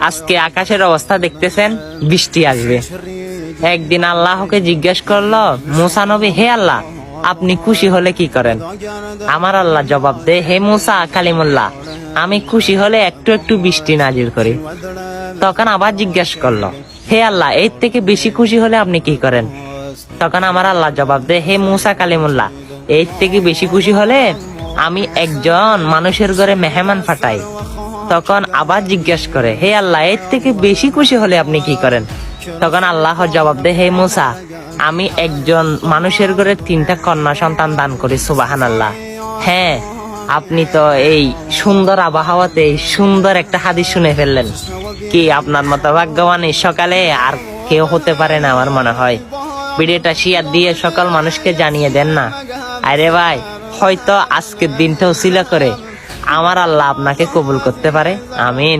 আজকে আকাশের অবস্থা দেখতেছেন, বৃষ্টি আসবে। একদিন আল্লাহকে জিজ্ঞেস করলো মুসা নবী, হে আল্লাহ, আপনি খুশি হলে কি করেন? আমার আল্লাহ জবাব দে, হে মুসা কালিমুল্লাহ, আমি খুশি হলে একটু একটু বৃষ্টি নাজিল করি। তখন আবার জিজ্ঞেস করলো, হে আল্লাহ, এর থেকে বেশি খুশি হলে আপনি কি করেন? তখন আমার আল্লাহ জবাব দে, হে মুসা কালিমুল্লাহ, এর থেকে বেশি খুশি হলে আমি একজন মানুষের ঘরে মেহমান পাঠাই। তখন আবার জিজ্ঞেস করে, হে আল্লাহ, এর থেকে বেশি খুশি হলে আপনি কি করেন? তখন আল্লাহ জবাব দে, হে মুসা, আমি একজন মানুষের ঘরে 3টা কন্যা সন্তান দান করি। সুবহানাল্লাহ। হ্যাঁ, আপনি তো এই সুন্দর আবহাওয়াতে এই সুন্দর একটা হাদিস শুনে ফেললেন। কি আপনার মতো ভাগ্যবান এই সকালে আর কেউ হতে পারে না আমার মনে হয়। ভিডিওটা শেয়ার দিয়ে সকল মানুষকে জানিয়ে দেন না। আরে ভাই, হয়তো আজকের দিনটা উসিলা করে আমার আল্লাহ আপনাকে কবুল করতে পারে। আমিন।